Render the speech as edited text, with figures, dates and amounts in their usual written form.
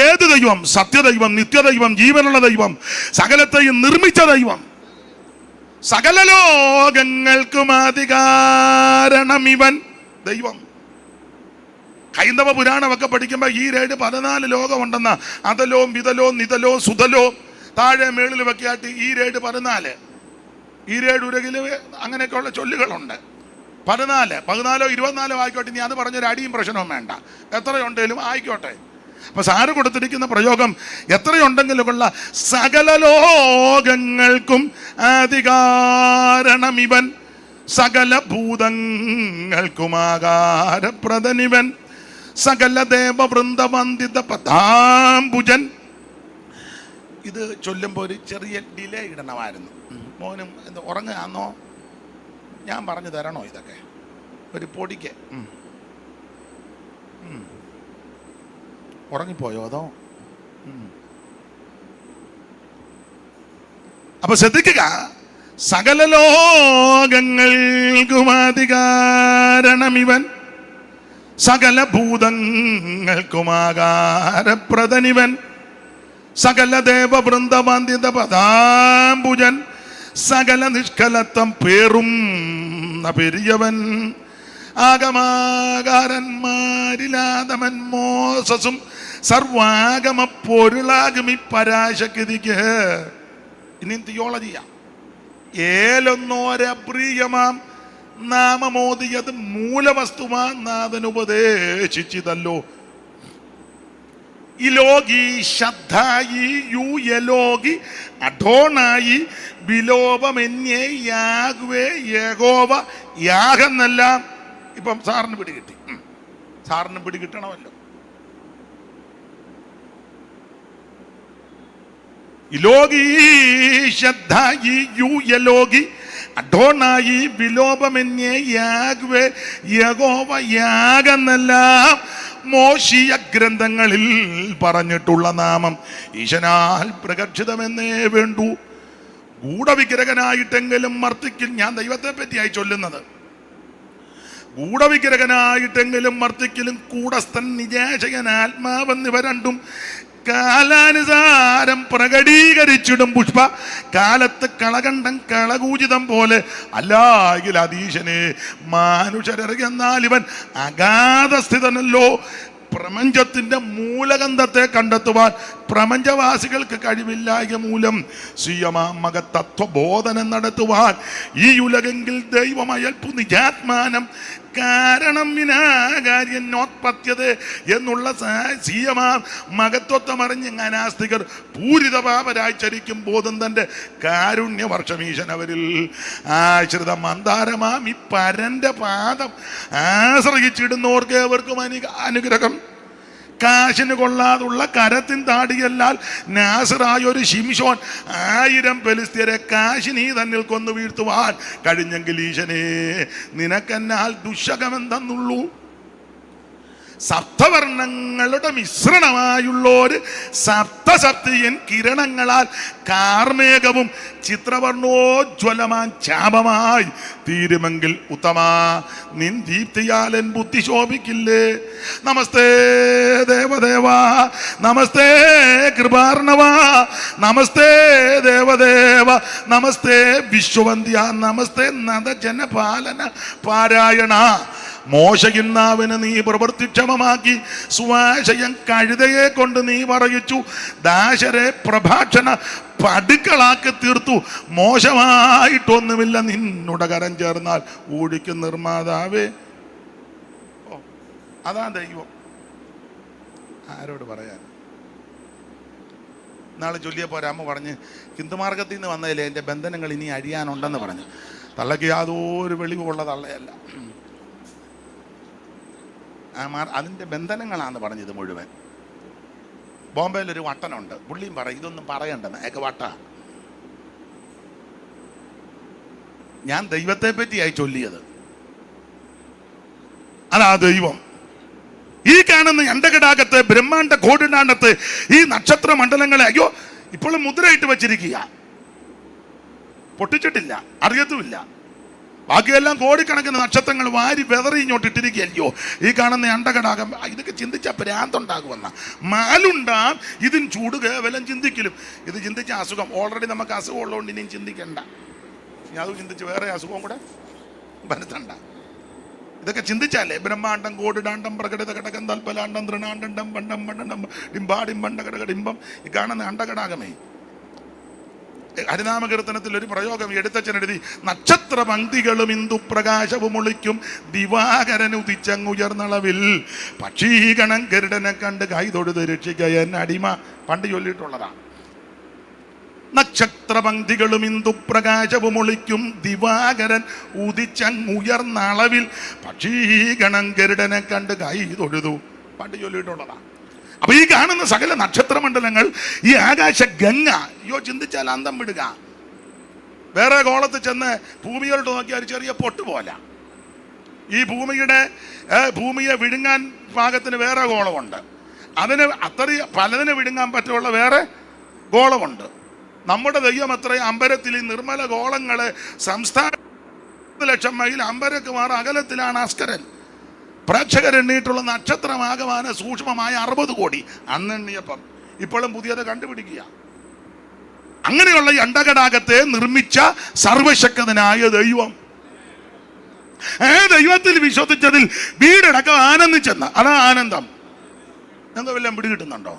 ഏത് ദൈവം? സത്യദൈവം, നിത്യദൈവം, ജീവനുള്ള ദൈവം, സകലത്തെയും നിർമ്മിച്ച ദൈവം. സകല ലോകങ്ങൾക്കും അധികാരണം ഇവൻ ദൈവം. ഹൈന്ദവ പുരാണമൊക്കെ പഠിക്കുമ്പോൾ ഈ 14 ലോകമുണ്ടെന്ന, അതലോ വിതലോ നിതലോ സുതലോ താഴെ മേളിൽ വെക്കാട്ട് ഈ 14 ഉരകില് അങ്ങനെയൊക്കെയുള്ള ചൊല്ലുകളുണ്ട്. 14 14 24 ആയിക്കോട്ടെ. ഇനി അത് പറഞ്ഞൊരു അടിയും പ്രശ്നവും വേണ്ട, എത്രയുണ്ടെങ്കിലും ആയിക്കോട്ടെ. അപ്പൊ സാറ് കൊടുത്തിരിക്കുന്ന പ്രയോഗം എത്രയുണ്ടെങ്കിലും കൊള്ള സകല ലോകങ്ങൾക്കും അധികാരണം ഇവൻ, സകല ഭൂതങ്ങൾക്കും ആകാരപ്രദനിവൻ, സകല ദേവവൃന്ദവന്ദിത പദാംബുജൻ. ഇത് ചൊല്ലുമ്പോൾ ഒരു ചെറിയ ഡിലേ ഇടണമായിരുന്നു. മോനും എന്ത് ഉറങ്ങാന്നോ? ഞാൻ പറഞ്ഞു തരണോ ഇതൊക്കെ ഒരു പൊടിക്ക്? ഉറങ്ങിപ്പോയോ അതോ? അപ്പൊ ശ്രദ്ധിക്കുക, സകല ലോകങ്ങൾക്കും അധികാരണം ഇവൻ, സകല ഭൂതങ്ങൾക്കും ആകാരപ്രദനിവൻ, സകല ദേവവൃന്ദവന്ദിത പദാംബുജൻ, സകല നിഷ്കലത്വം പേറും പെരിയവൻ, ആഗമാകാരന്മാരിലാതമൻ മോസസും സർവാഗമ പൊരുളാകും ഈ പരാശക്തിക്ക്. ഇനി തിയോളജിയാ. ഏലൊന്നോരപ്രിയമാം നാമമോദിയത് മൂലവസ്തുമാ നാഥനുപദേശിച്ചിതല്ലോ. ഇലോകി ശദ്ധായി യു യലോകി അഡോണായി വിലോപമെന്യേ യാഗ്വേ യഹോവ യാഗെന്നെല്ലാം. ഇപ്പം സാറിന് പിടികിട്ടി, സാറിന് പിടികിട്ടണമല്ലോ. ഇലോകി ശദ്ധായി യു യലോകി അഡോണായി വിലോപമെന്യേ യാഗ്വേ യഹോവ യാഗെന്നെല്ലാം മോശീയ ഗ്രന്ഥങ്ങളിൽ പറഞ്ഞിട്ടുള്ള നാമം ഈശനാൽ പ്രകർഷിതമെന്നേ വേണ്ടു. ഗൂഢവിഗ്രഹനായിട്ടെങ്കിലും മർത്തിക്കിൽ, ഞാൻ ദൈവത്തെ പറ്റിയായി ചൊല്ലുന്നത്, ഗൂഢവിഗ്രഹനായിട്ടെങ്കിലും മർത്തിക്കലും കൂടസ്ഥൻ നിജാശകൻ ആത്മാവെന്നിവ രണ്ടും കാലാനുസാരം പ്രകടീകരിച്ചിടും പുഷ്പ കാലത്ത് കളകണ്ഠം കളകൂചിതം പോലെ. അല്ലായെങ്കിൽ അതീശനെ മാനുഷരെന്നാൽ ഇവൻ അഗാധസ്ഥിതനല്ലോ. പ്രപഞ്ചത്തിന്റെ മൂലഗന്ധത്തെ കണ്ടെത്തുവാൻ പ്രപഞ്ചവാസികൾക്ക് കഴിവില്ലായ മൂലം സ്വീയമാമക തത്വബോധനം നടത്തുവാൻ ഈ ഉലകെങ്കിൽ ദൈവമയൽപ്പു നിജാത്മാനം കാരണം വിനാകാര്യം നോത്പത്യത എന്നുള്ള സ്വീയമാ മകത്വത്വമറിഞ്ഞ് അനാസ്തികർ പൂരിതപാപരായി ചരിക്കും ബോധം തൻ്റെ കാരുണ്യവർഷമീശൻ അവരിൽ ആശ്രിത മന്ദാരമാം ഈ പരന്റെ പാദം ആശ്രയിച്ചിടുന്നവർക്ക് ഏവർക്കും അനുഗ്രഹം. കാശിന് കൊള്ളാതുള്ള കരത്തിൻ താടിയല്ലാൽ നാസിറായൊരു ശിംശോൻ 1000 ഫെലിസ്ത്യരെ കാശിനീ തന്നിൽ കൊന്നു വീഴ്ത്തുവാൻ കഴിഞ്ഞെങ്കിൽ ഈശനെ നിനക്കെന്നാൽ ദുശകമെന്തെന്നുള്ളൂ. സപ്തവർണ്ണങ്ങളുടെ മിശ്രണമായുള്ളൊരു സപ്തസപ്തിയൻ കിരണങ്ങളാൽ കാർമേഘവും ചിത്രവർണ്ണോജ്വലമാൻ ചാപമായി തീരുമെങ്കിൽ ഉത്തമാ നിൻ ദീപ്തിയാലൻ ബുദ്ധി ശോഭിക്കില്ലേ. നമസ്തേ ദേവദേവ, നമസ്തേ കൃപാർണവ, നമസ്തേ ദേവദേവ, നമസ്തേ വിശ്വവന്ധ്യ, നമസ്തേ നദജനപാലന പാരായണ. മോശയിന്നാവിന് നീ പ്രവൃത്തിക്ഷമമാക്കി സ്വാശയം കഴുതയെ കൊണ്ട് നീ പറയിച്ചു. ദാശരെ പ്രഭാഷണ പടുക്കളാക്കി തീർത്തു. മോശമായിട്ടൊന്നുമില്ല നിന്നുടെ കരം ചേർന്നാൽ ഊഴിക്കും നിർമ്മാതാവേ. ഓ, അതാ ദൈവം. ആരോട് പറയാൻ? നാളെ ചൊല്ലിയപ്പോൾ ഒരമ്മ പറഞ്ഞ് ഹിന്ദുമാർഗത്തിൽ നിന്ന് വന്നതില്ലേ എൻ്റെ ബന്ധനങ്ങൾ ഇനി അഴിയാനുണ്ടെന്ന് പറഞ്ഞു. തള്ളക്ക് യാതൊരു വെളിവുള്ള തള്ളയല്ല. അതിൻ്റെ ബന്ധനങ്ങളാണ് പറഞ്ഞത് മുഴുവൻ. ബോംബെയിലൊരു വട്ടനുണ്ട്, പുള്ളിയും പറയും ഇതൊന്നും പറയണ്ടെന്ന്. ഏക വട്ട. ഞാൻ ദൈവത്തെ പറ്റിയായി ചൊല്ലിയത്. അതാ ദൈവം. ഈ കാണുന്ന അണ്ടകടാകത്ത് ബ്രഹ്മാണ്ട കോടിനാണ്ടത്ത് ഈ നക്ഷത്ര മണ്ഡലങ്ങളെ അയ്യോ ഇപ്പോഴും മുദ്രയിട്ട് വച്ചിരിക്കുക, പൊട്ടിച്ചിട്ടില്ല, അറിയത്തുമില്ല. ബാക്കിയെല്ലാം കോടിക്കണക്കിന് നക്ഷത്രങ്ങൾ വാരി വെതറി ഇങ്ങോട്ട് ഇട്ടിരിക്കുകയല്ലോ. ഈ കാണുന്ന അണ്ടകടാകം ഇതൊക്കെ ചിന്തിച്ചാൽ ഭ്രാന്തുണ്ടാകുമെന്ന മാലുണ്ടാം ഇതിന് ചൂട് കേവലം ചിന്തിക്കലും. ഇത് ചിന്തിച്ച അസുഖം ഓൾറെഡി നമുക്ക് അസുഖം ഉള്ളതുകൊണ്ട് ഇനിയും ചിന്തിക്കണ്ട. ഇനി അത് ചിന്തിച്ച് വേറെ അസുഖം കൂടെ വരുത്തണ്ട. ഇതൊക്കെ ചിന്തിച്ചാലേ ബ്രഹ്മാണ്ടം കോടിടാണ്ടം പ്രകടിത ഘടകം തൽപ്പലാണ്ടം തൃണാണ്ടം പണ്ടം പണ്ടം ഡിംബാഡിംബണ്ട ഘടകടിംബം ഈ കാണുന്ന അണ്ടകടാകമേ. ഹരിനാമകീർത്തനത്തിൽ ഒരു പ്രയോഗം എടുത്തച്ഛനെഴുതി, നക്ഷത്ര പങ്ക്തികളും ഇന്ദുപ്രകാശവും ഒളിക്കും ദിവാകരൻ ഉദിച്ചങ്ങുയർന്നളവിൽ പക്ഷീഗണം ഗരുഡനെ കണ്ട് കൈതൊഴുത് രക്ഷിക്കയൻ അടിമ. പണ്ട് ചൊല്ലിയിട്ടുള്ളതാണ്. നക്ഷത്ര പങ്ക്തികളും ഇന്ദുപ്രകാശവും ഒളിക്കും ദിവാകരൻ ഉദിച്ചങ്ങുയർന്ന അളവിൽ പക്ഷീഗണം ഗരുഡനെ കണ്ട് കൈതൊഴുതു. പണ്ട് ചൊല്ലിയിട്ടുള്ളതാണ്. അപ്പൊ ഈ കാണുന്ന സകല നക്ഷത്രമണ്ഡലങ്ങൾ, ഈ ആകാശ ഗംഗ, ചിന്തിച്ചാൽ അന്തം വിടുക. വേറെ ഗോളത്തിൽ ചെന്ന് ഭൂമിയോട്ട് നോക്കിയാൽ ഒരു ചെറിയ പൊട്ട് പോലെ. ഈ ഭൂമിയെ വിഴുങ്ങാൻ പാകത്തിന് വേറെ ഗോളമുണ്ട്. അതിന് പലതിനെ വിഴുങ്ങാൻ പറ്റുള്ള വേറെ ഗോളമുണ്ട്. നമ്മുടെ ദൈവം എത്രയും അമ്പരത്തിൽ ഈ നിർമ്മല ഗോളങ്ങള് സംസ്ഥാന 1,00,000 മൈൽ അമ്പരക്കുമാർ അകലത്തിലാണ് അസ്കരൻ. പ്രേക്ഷകരെണ്ണീട്ടുള്ള നക്ഷത്രമാകമാന സൂക്ഷ്മമായ 60 കോടി അന്നെണ്ണിയപ്പം. ഇപ്പോഴും പുതിയത് കണ്ടുപിടിക്കുക. അങ്ങനെയുള്ള ഈ അണ്ടകടാകത്തെ നിർമ്മിച്ച സർവശക്തനായ ദൈവം, ദൈവത്തിൽ വിശ്വസിച്ചതിൽ വീടടക്കം ആനന്ദിച്ചെന്ന്. അതാ ആനന്ദം. നിങ്ങൾക്ക് വല്ലതും പിടികിട്ടുന്നുണ്ടോ?